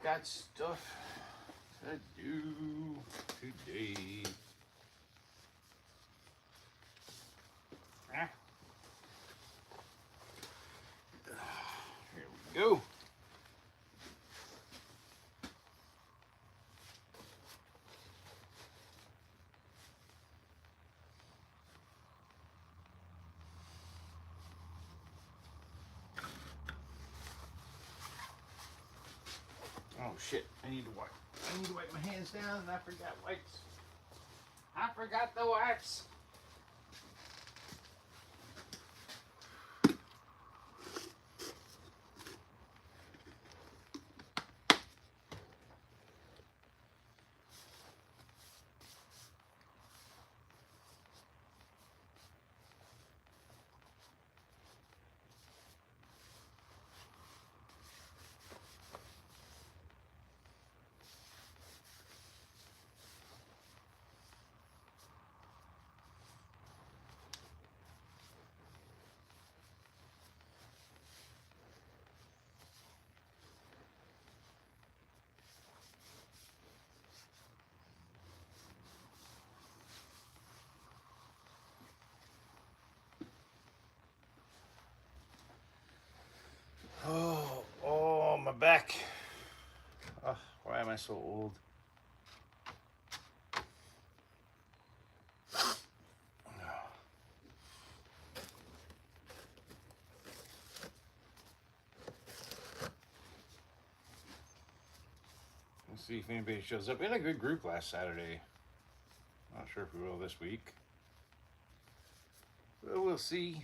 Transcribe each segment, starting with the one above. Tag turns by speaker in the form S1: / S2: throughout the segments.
S1: got stuff to do today. Here we go. Oh shit, I need to wipe my hands down and I forgot wipes. I forgot the wipes. Oh, my back. Oh, why am I so old? Let's see if anybody shows up. We had a good group last Saturday. Not sure if we will this week. But we'll see.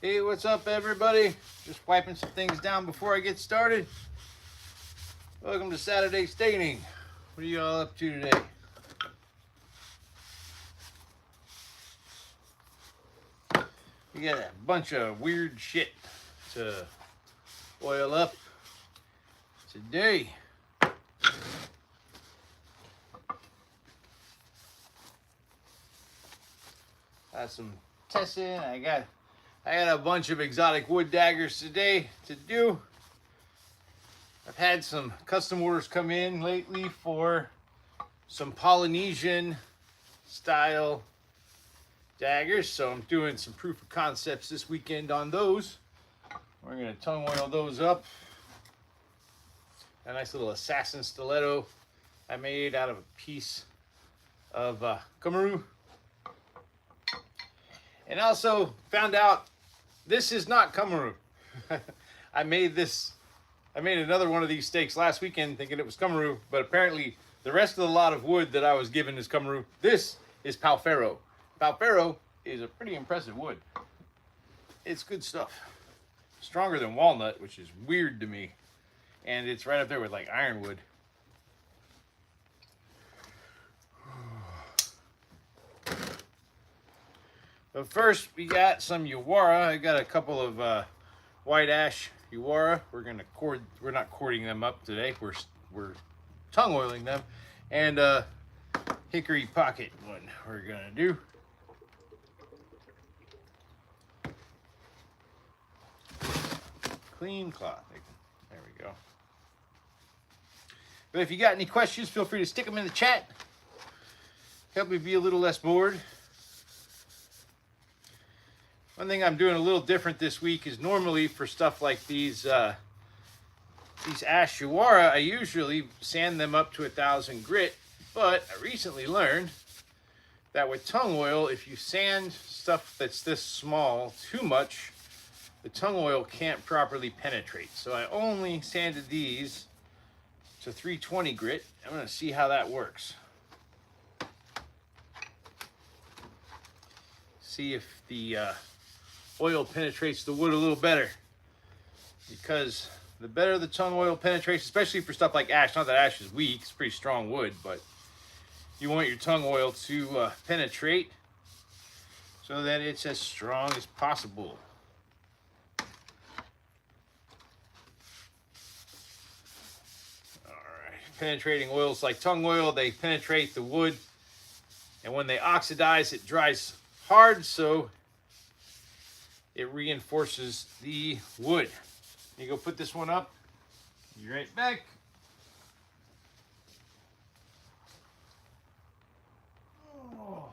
S1: Hey, what's up, everybody? Just wiping some things down before I get started. Welcome to Saturday Staining. What are you all up to today? We got a bunch of weird shit to oil up today. Got some testing. I got a bunch of exotic wood daggers today to do. I've had some custom orders come in lately for some Polynesian style daggers, so I'm doing some proof of concepts this weekend on those. We're going to tung oil those up. A nice little assassin stiletto I made out of a piece of Kamaru. And also found out this is not Kamaru. I made another one of these stakes last weekend thinking it was Kamaru, but apparently the rest of the lot of wood that I was given is Kamaru. This is Palfero. Palfero is a pretty impressive wood. It's good stuff. Stronger than walnut, which is weird to me. And it's right up there with like ironwood. But first, we got some Uwara. I got a couple of white ash Uwara. We're not cording them up today. We're tung oiling them, and hickory pocket one we're gonna do. Clean cloth. There we go. But if you got any questions, feel free to stick them in the chat. Help me be a little less bored. One thing I'm doing a little different this week is normally for stuff like these ash Shiwara, I usually sand them up to 1,000 grit, but I recently learned that with tung oil, if you sand stuff that's this small too much, the tung oil can't properly penetrate. So I only sanded these to 320 grit. I'm going to see how that works. See if the oil penetrates the wood a little better. Because the better the tung oil penetrates, especially for stuff like ash, not that ash is weak, it's pretty strong wood, but you want your tung oil to penetrate so that it's as strong as possible. Alright, penetrating oils like tung oil, they penetrate the wood, and when they oxidize, it dries hard, so it reinforces the wood. You go put this one up, be right back. Oh.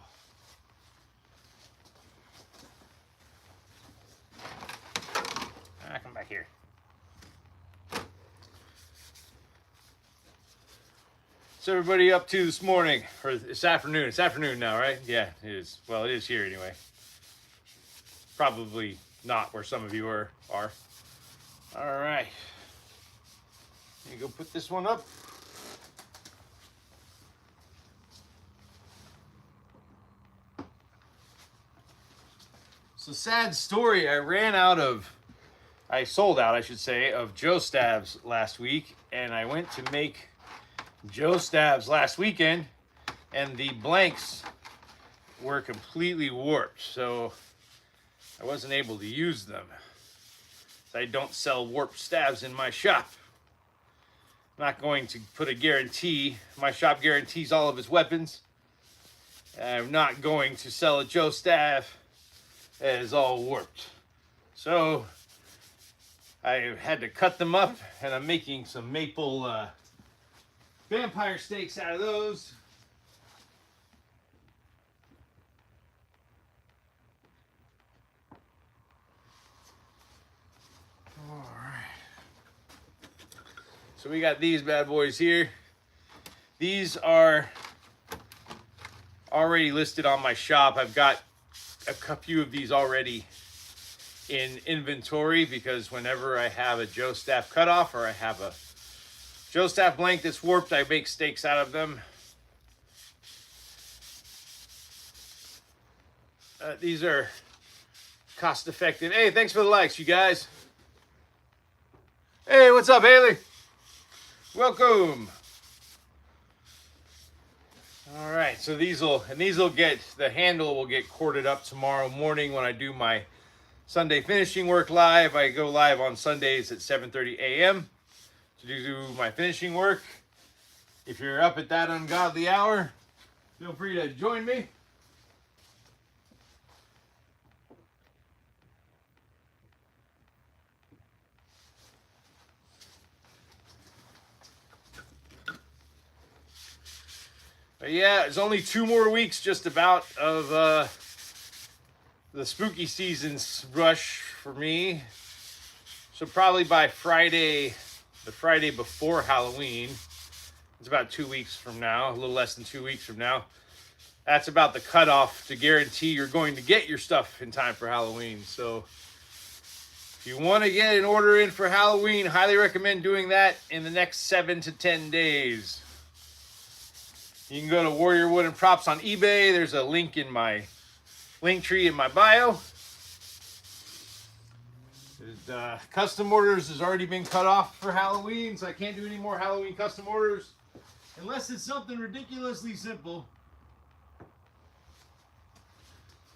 S1: Come back here. What's everybody up to this morning, or this afternoon? It's afternoon now, right? Yeah, it is. Well, it is here anyway. Probably not where some of you are. All right. You go put this one up. So sad story. I sold out, I should say, of Joe stabs last week, and I went to make Joe stabs last weekend, and the blanks were completely warped, so I wasn't able to use them. I don't sell warped stabs in my shop. I'm not going to put a guarantee. My shop guarantees all of its weapons. I'm not going to sell a Joe staff that is all warped. So I had to cut them up, and I'm making some maple vampire steaks out of those. So we got these bad boys here. These are already listed on my shop. I've got a few of these already in inventory because whenever I have a Joe staff cutoff or I have a Joe staff blank that's warped, I make steaks out of them. These are cost effective. Hey, thanks for the likes, you guys. Hey, what's up, Haley? Welcome. All right, so the handle will get corded up tomorrow morning when I do my Sunday finishing work live. I go live on Sundays at 7:30 a.m. to do my finishing work. If you're up at that ungodly hour, feel free to join me. But yeah, it's only 2 more weeks just about of the spooky season's rush for me. So probably by Friday, the Friday before Halloween, it's about 2 weeks from now, a little less than 2 weeks from now. That's about the cutoff to guarantee you're going to get your stuff in time for Halloween. So if you want to get an order in for Halloween, highly recommend doing that in the next 7 to 10 days. You can go to Warrior Wood and Props on eBay. There's a link in my link tree in my bio. Custom orders has already been cut off for Halloween, so I can't do any more Halloween custom orders unless it's something ridiculously simple.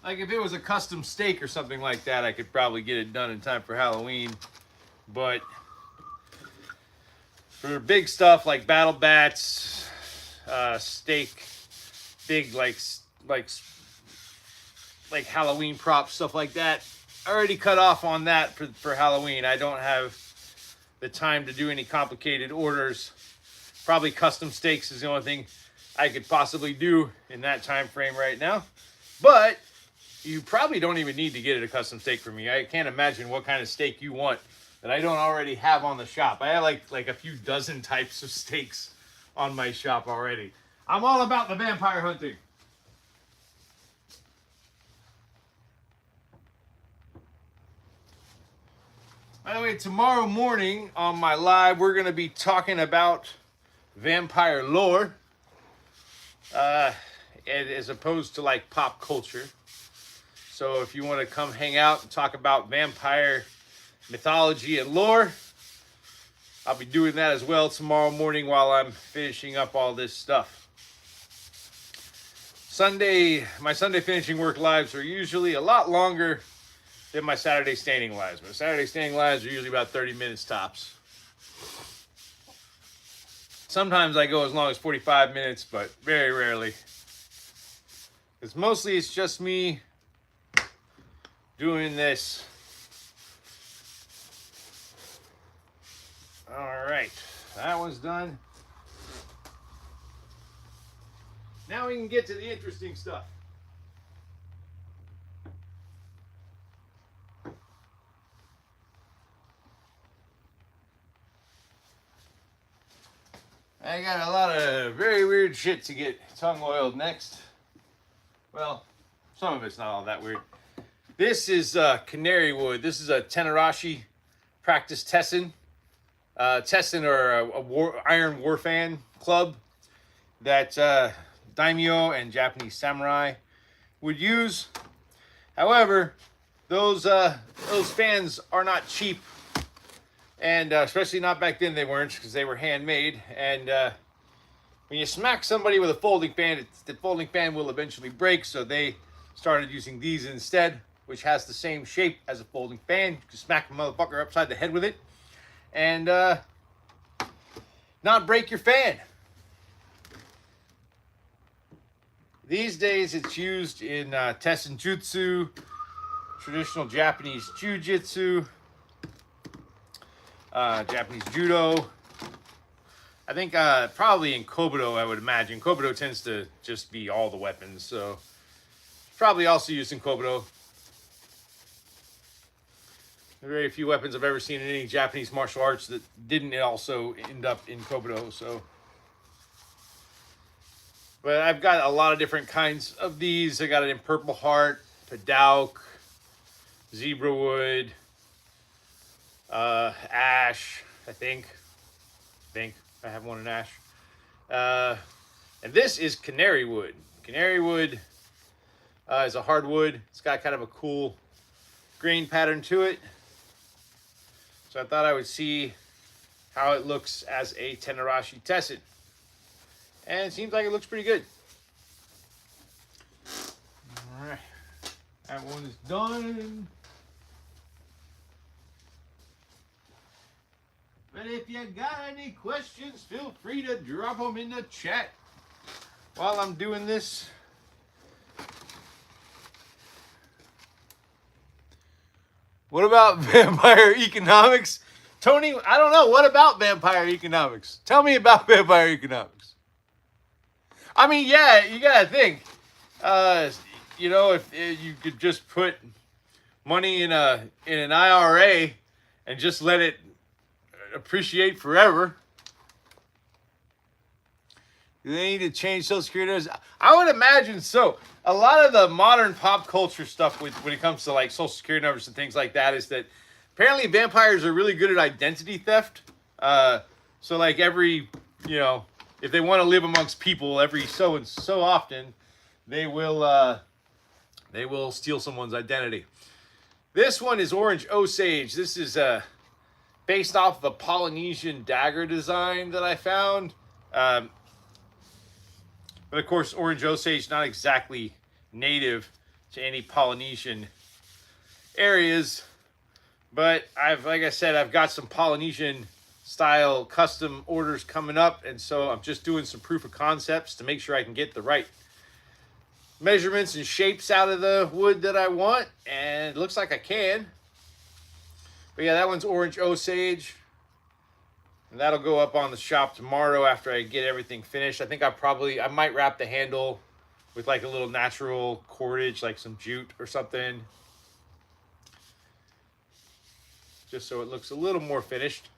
S1: Like if it was a custom steak or something like that, I could probably get it done in time for Halloween. But for big stuff like battle bats, steak, big like Halloween props, stuff like that, I already cut off on that for Halloween. I don't have the time to do any complicated orders. Probably custom steaks is the only thing I could possibly do in that time frame right now. But you probably don't even need to get it a custom steak for me. I can't imagine what kind of steak you want that I don't already have on the shop. I have like a few dozen types of steaks on my shop already. I'm all about the vampire hunting. By the way, tomorrow morning on my live, we're going to be talking about vampire lore, as opposed to like pop culture. So if you want to come hang out and talk about vampire mythology and lore, I'll be doing that as well tomorrow morning while I'm finishing up all this stuff. My Sunday finishing work lives are usually a lot longer than my Saturday standing lives. My Saturday standing lives are usually about 30 minutes tops. Sometimes I go as long as 45 minutes, but very rarely. Because mostly it's just me doing this. All right, that one's done. Now we can get to the interesting stuff. I got a lot of very weird shit to get tongue oiled next. Well, some of it's not all that weird. This is canary wood. This is a Tenarashi practice tessin. Tessin are iron war fan club that daimyo and Japanese samurai would use. However, those fans are not cheap. And especially not back then, they weren't, because they were handmade. And when you smack somebody with a folding fan, the folding fan will eventually break. So they started using these instead, which has the same shape as a folding fan. You can smack a motherfucker upside the head with it and not break your fan. These days, it's used in Tessin Jutsu, traditional Japanese Jiu-Jitsu, Japanese Judo. I think probably in Kobudo, I would imagine. Kobudo tends to just be all the weapons, so probably also used in Kobudo. Very few weapons I've ever seen in any Japanese martial arts that didn't also end up in Kobudo, so. But I've got a lot of different kinds of these. I got it in Purple Heart, Padauk, Zebra Wood, ash, I think I have one in ash, and this is canary wood. Canary wood is a hardwood. It's got kind of a cool grain pattern to it, so I thought I would see how it looks as a Tenarashi tessin, and it seems like it looks pretty good. All right, that one is done. But if you got any questions, feel free to drop them in the chat while I'm doing this. What about vampire economics? Tony, I don't know. What about vampire economics? Tell me about vampire economics. I mean, yeah, you got to think. You know, if you could just put money in an IRA and just let it appreciate forever. Do they need to change Social Security? I would imagine so. A lot of the modern pop culture stuff when it comes to like Social Security numbers and things like that is that apparently vampires are really good at identity theft. So like every, you know, if they want to live amongst people every so and so often, they will steal someone's identity. This one is Orange Osage. This is based off of a Polynesian dagger design that I found. But of course, Orange Osage not exactly native to any Polynesian areas. But like I said, I've got some Polynesian style custom orders coming up. And so I'm just doing some proof of concepts to make sure I can get the right measurements and shapes out of the wood that I want. And it looks like I can. But yeah, that one's Orange Osage. And that'll go up on the shop tomorrow after I get everything finished. I think I might wrap the handle with like a little natural cordage, like some jute or something. Just so it looks a little more finished.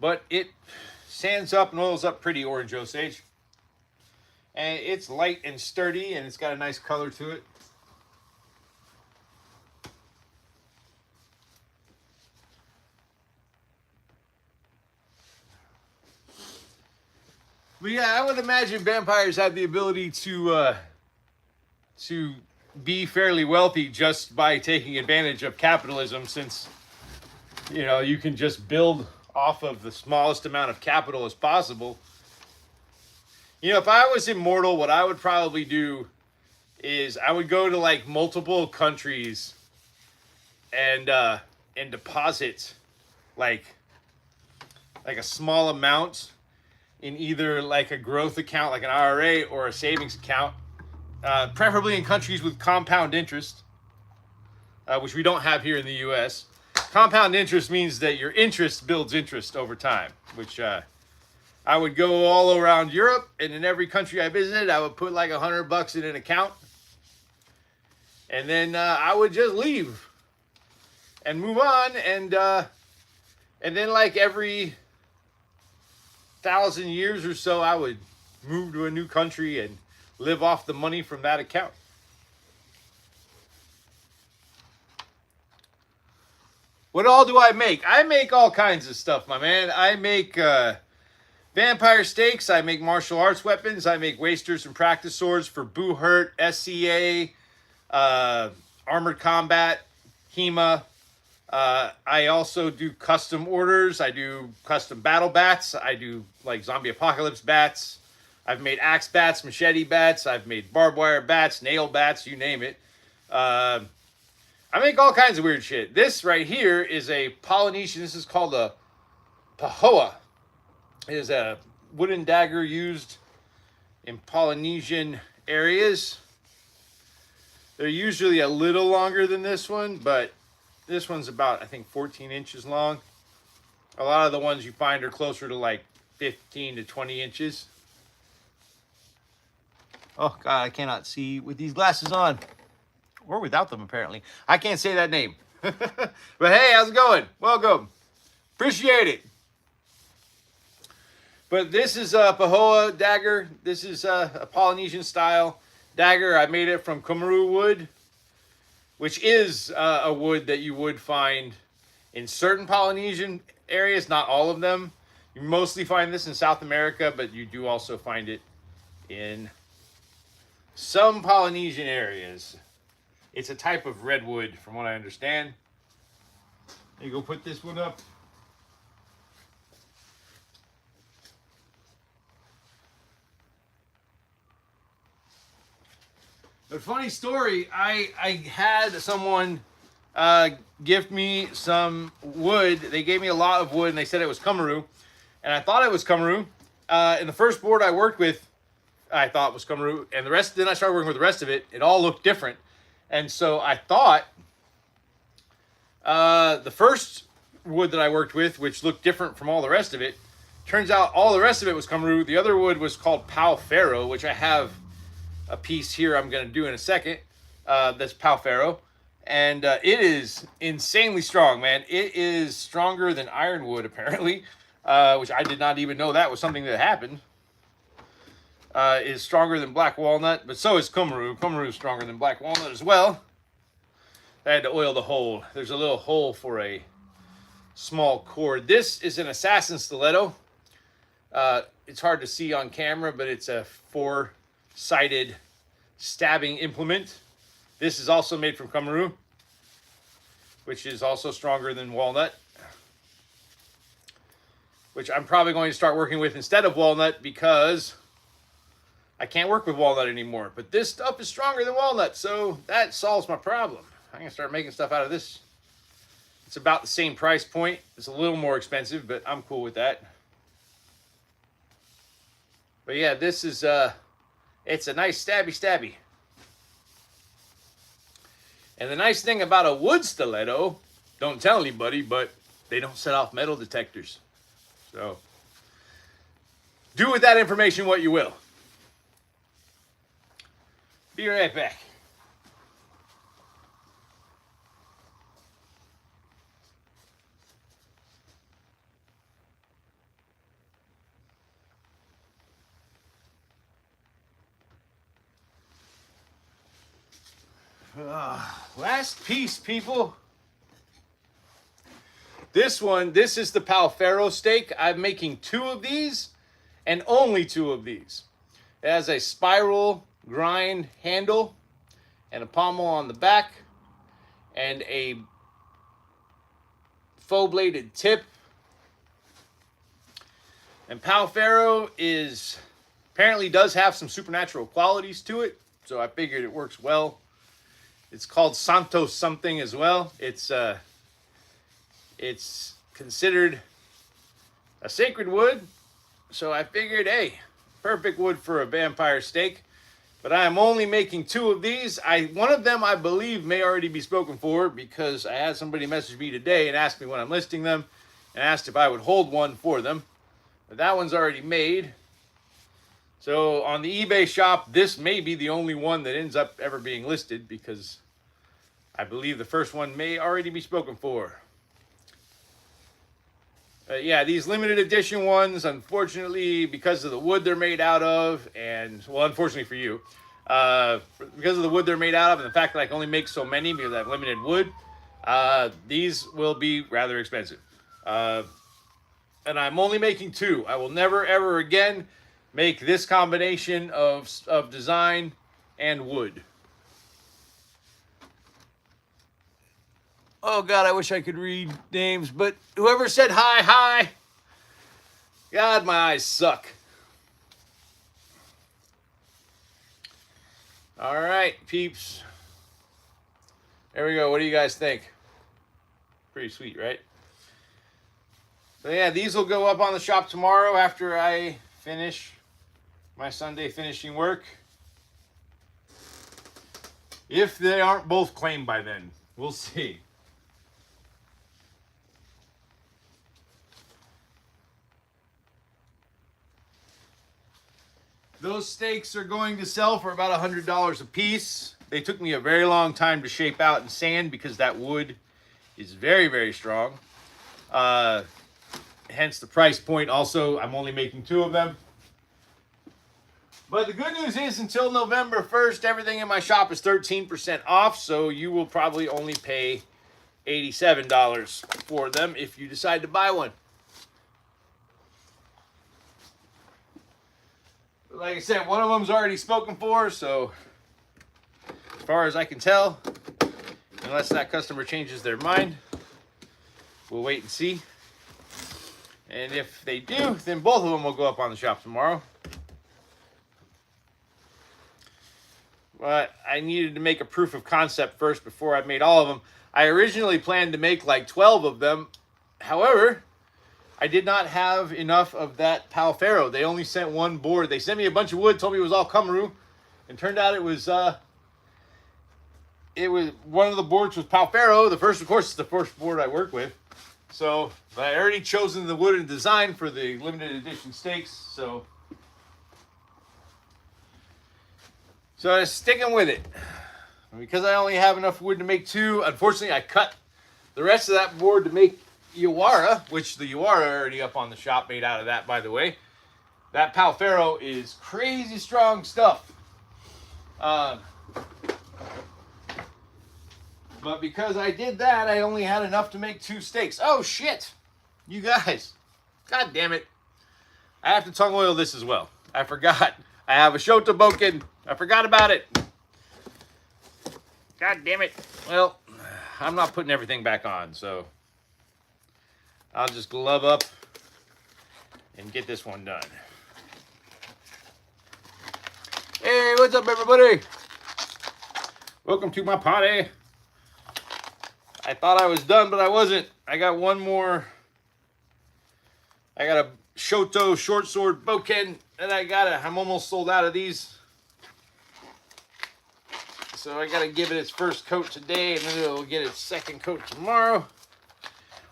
S1: But it sands up and oils up pretty, Orange Osage. And it's light and sturdy, and it's got a nice color to it. But yeah, I would imagine vampires have the ability to be fairly wealthy just by taking advantage of capitalism, since, you know, you can just build off of the smallest amount of capital as possible. You know, if I was immortal, what I would probably do is I would go to like multiple countries and deposit like a small amount in either like a growth account, like an IRA, or a savings account, preferably in countries with compound interest, which we don't have here in the U.S. Compound interest means that your interest builds interest over time, which I would go all around Europe, and in every country I visited, I would put like $100 in an account, and then I would just leave and move on, and then like every 1,000 years or so, I would move to a new country and live off the money from that account. What all do I make? I make all kinds of stuff, my man. I make vampire steaks. I make martial arts weapons. I make wasters and practice swords for Boo-Hurt, SCA, Armored Combat, HEMA. I also do custom orders. I do custom battle bats. I do like zombie apocalypse bats. I've made axe bats, machete bats. I've made barbed wire bats, nail bats, you name it. I make all kinds of weird shit. This right here is a Polynesian. This is called a pahoa. It is a wooden dagger used in Polynesian areas. They're usually a little longer than this one, but this one's about, I think, 14 inches long. A lot of the ones you find are closer to like 15 to 20 inches. Oh, God, I cannot see with these glasses on. Or without them, apparently. I can't say that name. But hey, how's it going? Welcome. Appreciate it. But this is a pahoa dagger. This is a Polynesian style dagger. I made it from kumaru wood, which is a wood that you would find in certain Polynesian areas, not all of them. You mostly find this in South America, but you do also find it in some Polynesian areas. It's a type of redwood, from what I understand. There you go, put this one up. But funny story, I had someone gift me some wood. They gave me a lot of wood, and they said it was kumaru. And I thought it was kumaru. And the first board I worked with, I thought was kumaru. And the rest, then I started working with the rest of it. It all looked different. And so I thought the first wood that I worked with, which looked different from all the rest of it, turns out all the rest of it was kumaru. The other wood was called pau ferro, which I have a piece here I'm going to do in a second. That's pau ferro. And it is insanely strong, man. It is stronger than ironwood, apparently, which I did not even know that was something that happened. Is stronger than black walnut, but so is kumaru. Kumaru is stronger than black walnut as well. I had to oil the hole. There's a little hole for a small cord. This is an assassin stiletto. It's hard to see on camera, but it's a 4-sided stabbing implement. This is also made from kumaru, which is also stronger than walnut, which I'm probably going to start working with instead of walnut because I can't work with walnut anymore. But this stuff is stronger than walnut, so that solves my problem. I'm going to start making stuff out of this. It's about the same price point. It's a little more expensive, but I'm cool with that. But yeah, this is, it's a nice stabby. And the nice thing about a wood stiletto, don't tell anybody, but they don't set off metal detectors. So, do with that information what you will. Be right back. Last piece, people. This is the Palfero stake. I'm making 2 of these, and only 2 of these. It has a spiral grind handle and a pommel on the back and a faux bladed tip. And Palfero apparently does have some supernatural qualities to it, so I figured it works well. It's called Santos something as well. It's considered a sacred wood, so I figured, hey, perfect wood for a vampire stake. But I am only making 2 of these. One of them, I believe, may already be spoken for, because I had somebody message me today and ask me when I'm listing them and asked if I would hold one for them. But that one's already made. So on the eBay shop, this may be the only one that ends up ever being listed, because I believe the first one may already be spoken for. Yeah, these limited edition ones, unfortunately, because of the wood they're made out of, and, well, unfortunately for you, because of the wood they're made out of and the fact that I can only make so many because I have limited wood, these will be rather expensive. And I'm only making 2. I will never, ever again make this combination of design and wood. Oh, God, I wish I could read names, but whoever said hi. God, my eyes suck. All right, peeps. There we go. What do you guys think? Pretty sweet, right? So, yeah, these will go up on the shop tomorrow after I finish my Sunday finishing work. If they aren't both claimed by then. We'll see. Those stakes are going to sell for about $100 a piece. They took me a very long time to shape out and sand because that wood is very, very strong. Hence the price point. Also, I'm only making 2 of them. But the good news is, until November 1st, everything in my shop is 13% off, so you will probably only pay $87 for them if you decide to buy one. Like I said, one of them's already spoken for, so as far as I can tell, unless that customer changes their mind, we'll wait and see. And if they do, then both of them will go up on the shop tomorrow. But I needed to make a proof of concept first before I made all of them. I originally planned to make like 12 of them. However, I did not have enough of that Palfero. They only sent 1 board. They sent me a bunch of wood, told me it was all Kumaru, and turned out it was one of the boards was Palfero. The first, of course, is the first board I work with. So I already chosen the wood and design for the limited edition stakes. So I'm sticking with it. Because I only have enough wood to make 2, unfortunately, I cut the rest of that board to make Yawara, which the Yawara are already up on the shop, made out of that, by the way. That Palfero is crazy strong stuff. But because I did that, I only had enough to make 2 stakes. Oh, shit. You guys. God damn it. I have to tongue oil this as well. I forgot. I have a Shota Boken. I forgot about it. God damn it. Well, I'm not putting everything back on, so I'll just glove up and get this one done. Hey, what's up, everybody? Welcome to my party. I thought I was done, but I wasn't. I got one more. I got a Shoto short sword Boken, and I'm almost sold out of these. So I got to give it its first coat today, and then it'll get its second coat tomorrow.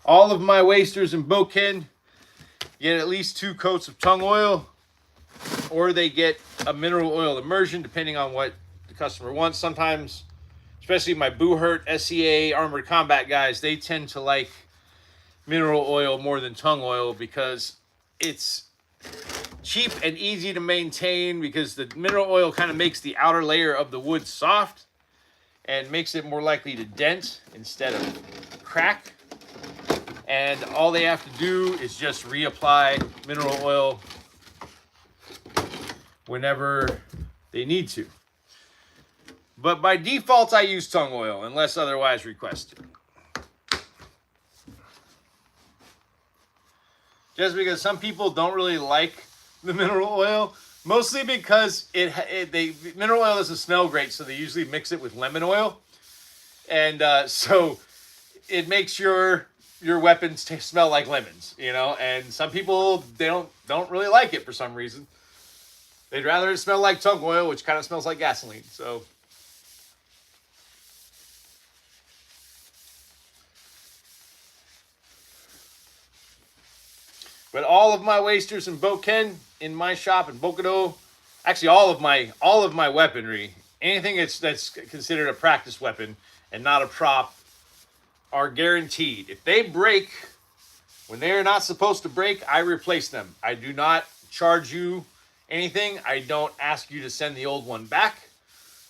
S1: All of my wasters and Boken get at least 2 coats of tung oil, or they get a mineral oil immersion, depending on what the customer wants. Sometimes, especially my Boohurt, SCA, Armored Combat guys, they tend to like mineral oil more than tung oil because it's cheap and easy to maintain, because the mineral oil kind of makes the outer layer of the wood soft and makes it more likely to dent instead of crack. And all they have to do is just reapply mineral oil whenever they need to. But by default, I use tung oil unless otherwise requested. Just because some people don't really like the mineral oil, mostly because mineral oil doesn't smell great, so they usually mix it with lemon oil, and so it makes your weapons smell like lemons, you know. And some people, they don't really like it for some reason. They'd rather it smell like tung oil, which kind of smells like gasoline. So but all of my wasters and bokken in my shop in Bokudo, actually all of my weaponry, anything that's considered a practice weapon and not a prop, are guaranteed. If they break when they are not supposed to break, I replace them. I do not charge you anything. I don't ask you to send the old one back.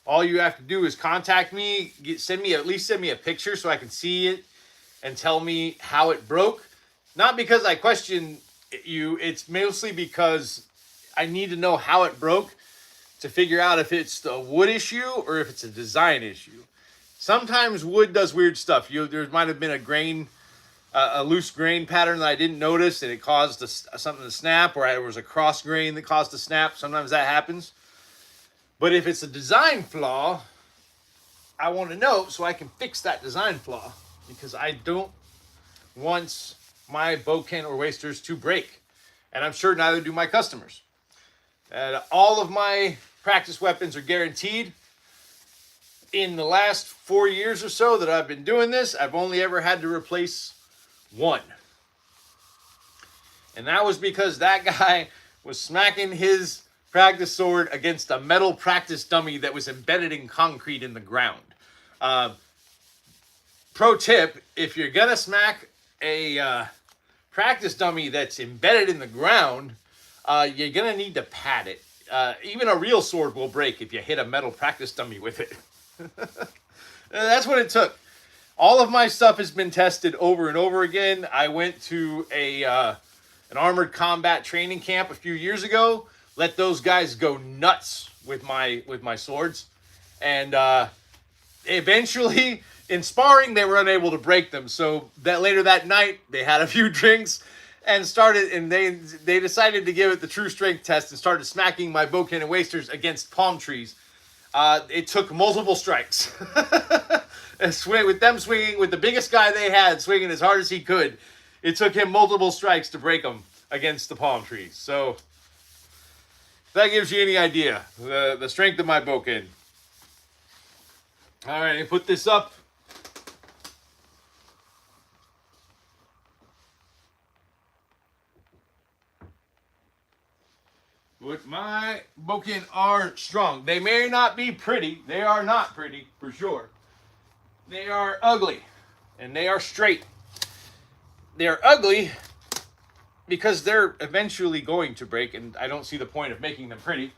S1: All you have to do is contact me, send me a picture so I can see it and tell me how it broke. Not because I question you, it's mostly because I need to know how it broke to figure out if it's the wood issue or if it's a design issue. Sometimes wood does weird stuff. There might have been a loose grain pattern that I didn't notice, and it caused something to snap, or there was a cross grain that caused a snap. Sometimes that happens. But if it's a design flaw, I want to know so I can fix that design flaw, because I don't want my bokken or wasters to break. And I'm sure neither do my customers. And all of my practice weapons are guaranteed. In the last 4 years or so that I've been doing this, I've only ever had to replace one. And that was because that guy was smacking his practice sword against a metal practice dummy that was embedded in concrete in the ground. Pro tip, if you're gonna smack a practice dummy that's embedded in the ground, you're gonna need to pad it. Even a real sword will break if you hit a metal practice dummy with it. That's what it took. All of my stuff has been tested over and over again. I went to an armored combat training camp a few years ago. Let those guys go nuts with my swords, and eventually in sparring they were unable to break them. So that later that night they had a few drinks and they decided to give it the true strength test and started smacking my bokken and wasters against palm trees. It took multiple strikes. With them swinging, with the biggest guy they had swinging as hard as he could, it took him multiple strikes to break them against the palm trees. So if that gives you any idea, the strength of my bokken. All right, let me put this up. But my bokken are strong. They may not be pretty. They are not pretty, for sure. They are ugly, and they are straight. They are ugly because they're eventually going to break, and I don't see the point of making them pretty.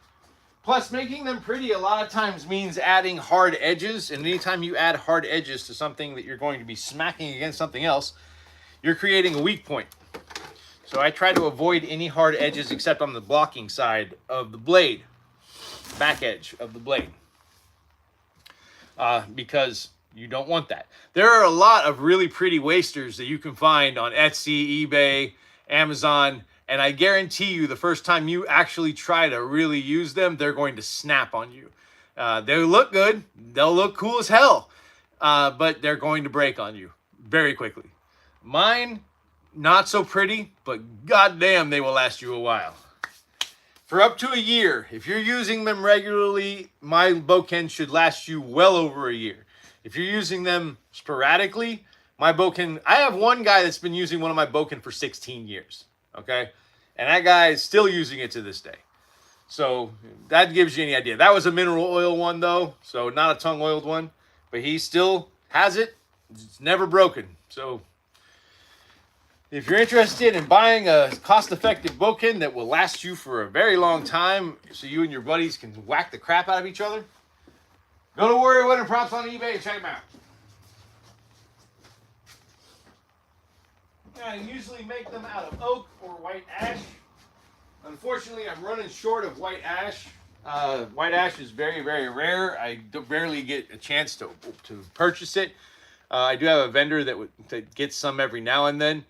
S1: Plus, making them pretty a lot of times means adding hard edges, and anytime you add hard edges to something that you're going to be smacking against something else, you're creating a weak point. So I try to avoid any hard edges except on the blocking side of the blade, back edge of the blade, because you don't want that. There are a lot of really pretty wasters that you can find on Etsy, eBay, Amazon, and I guarantee you the first time you actually try to really use them, they're going to snap on you. They look good, they'll look cool as hell, but they're going to break on you very quickly. Mine, not so pretty, but goddamn, they will last you a while. For up to a year, if you're using them regularly, my bokken should last you well over a year. If you're using them sporadically, my bokken, I have one guy that's been using one of my bokken for 16 years, okay? And that guy is still using it to this day. So that gives you any idea. That was a mineral oil one though, so not a tung oiled one, but he still has it. It's never broken. So if you're interested in buying a cost-effective boatkin that will last you for a very long time, so you and your buddies can whack the crap out of each other, go to Warrior Wood and Props on eBay and check them out. I usually make them out of oak or white ash. Unfortunately, I'm running short of white ash. White ash is very, very rare. I barely get a chance to purchase it. I do have a vendor that gets some every now and then.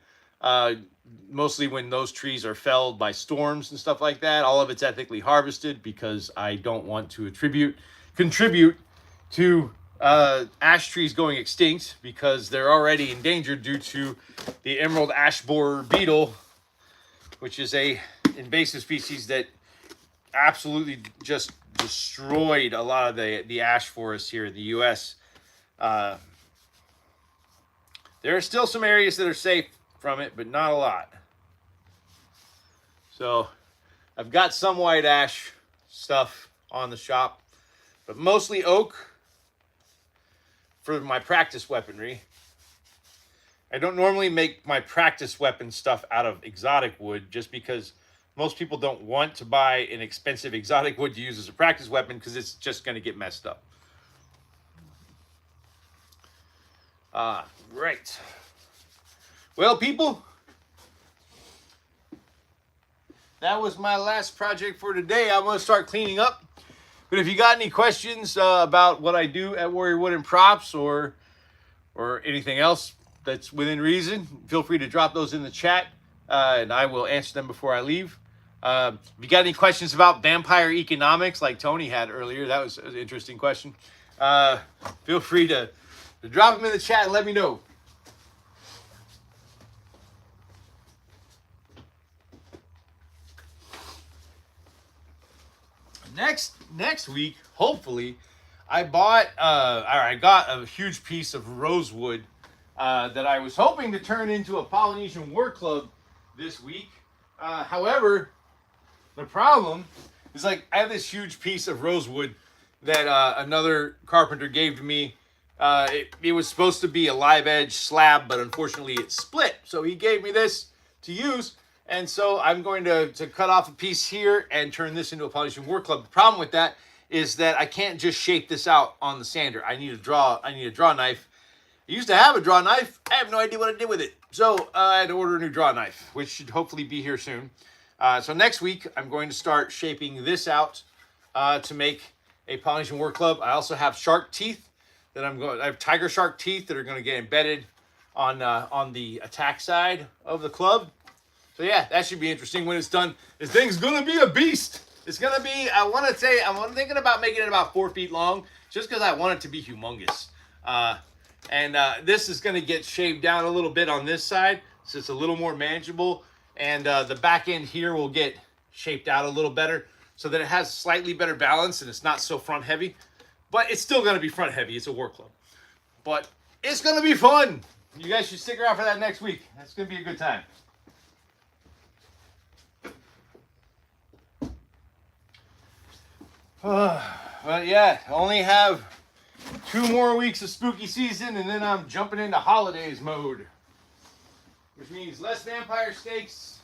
S1: Mostly when those trees are felled by storms and stuff like that. All of it's ethically harvested because I don't want to contribute to ash trees going extinct, because they're already endangered due to the emerald ash borer beetle, which is a invasive species that absolutely just destroyed a lot of the ash forests here in the U.S. There are still some areas that are safe from it, but not a lot. So I've got some white ash stuff on the shop, but mostly oak for my practice weaponry. I don't normally make my practice weapon stuff out of exotic wood, just because most people don't want to buy an expensive exotic wood to use as a practice weapon, because it's just going to get messed up. Right. Well, people, that was my last project for today. I'm going to start cleaning up. But if you got any questions about what I do at Warrior Wood and Props, or anything else that's within reason, feel free to drop those in the chat, and I will answer them before I leave. If you got any questions about vampire economics, like Tony had earlier, that was an interesting question. Feel free to drop them in the chat and let me know. Next week, hopefully, I got a huge piece of rosewood that I was hoping to turn into a Polynesian war club this week. However, the problem is, like, I have this huge piece of rosewood that another carpenter gave to me. It was supposed to be a live edge slab, but unfortunately it split. So he gave me this to use. And so I'm going to cut off a piece here and turn this into a Polynesian war club. The problem with that is that I can't just shape this out on the sander. I need a draw knife. I used to have a draw knife. I have no idea what I did with it. So I had to order a new draw knife, which should hopefully be here soon. So next week, I'm going to start shaping this out to make a Polynesian war club. I also have shark teeth that I have tiger shark teeth that are going to get embedded on the attack side of the club. So yeah, that should be interesting when it's done. This thing's gonna be a beast. It's gonna be, I'm thinking about making it about 4 feet long, just because I want it to be humongous. This is gonna get shaved down a little bit on this side, so it's a little more manageable. And the back end here will get shaped out a little better, so that it has slightly better balance and it's not so front heavy. But it's still gonna be front heavy, it's a war club. But it's gonna be fun. You guys should stick around for that next week. That's gonna be a good time. But yeah, I only have 2 more weeks of spooky season, and then I'm jumping into holidays mode, which means less vampire steaks.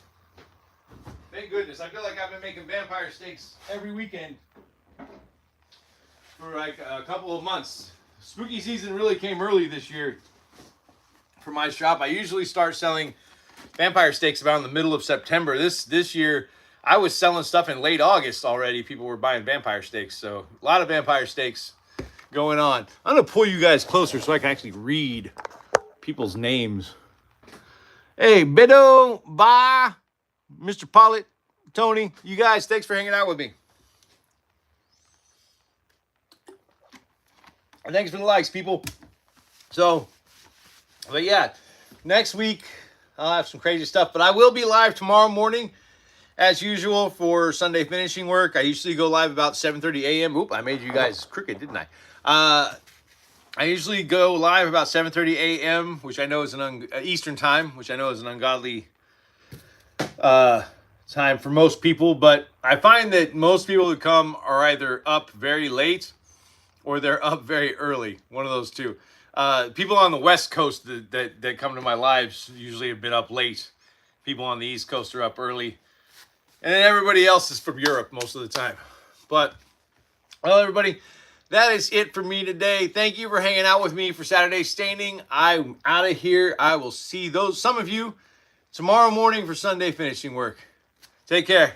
S1: Thank goodness. I feel like I've been making vampire steaks every weekend for like a couple of months. Spooky season really came early this year for my shop. I usually start selling vampire steaks around the middle of September. This year, I was selling stuff in late August already. People were buying vampire steaks. So a lot of vampire steaks going on. I'm going to pull you guys closer so I can actually read people's names. Hey, Beto, Ba, Mr. Pollitt, Tony, you guys, thanks for hanging out with me. And thanks for the likes, people. So, but yeah, next week I'll have some crazy stuff. But I will be live tomorrow morning, as usual, for Sunday finishing work. I usually go live about 7:30 a.m. Oop, I made you guys crooked, didn't I? I usually go live about 7:30 a.m., which I know is Eastern time, which I know is an ungodly time for most people, but I find that most people who come are either up very late or they're up very early. One of those two. People on the West Coast that come to my lives usually have been up late. People on the East Coast are up early. And then everybody else is from Europe most of the time. But, well, everybody, that is it for me today. Thank you for hanging out with me for Saturday Staining. I'm out of here. I will see some of you tomorrow morning for Sunday finishing work. Take care.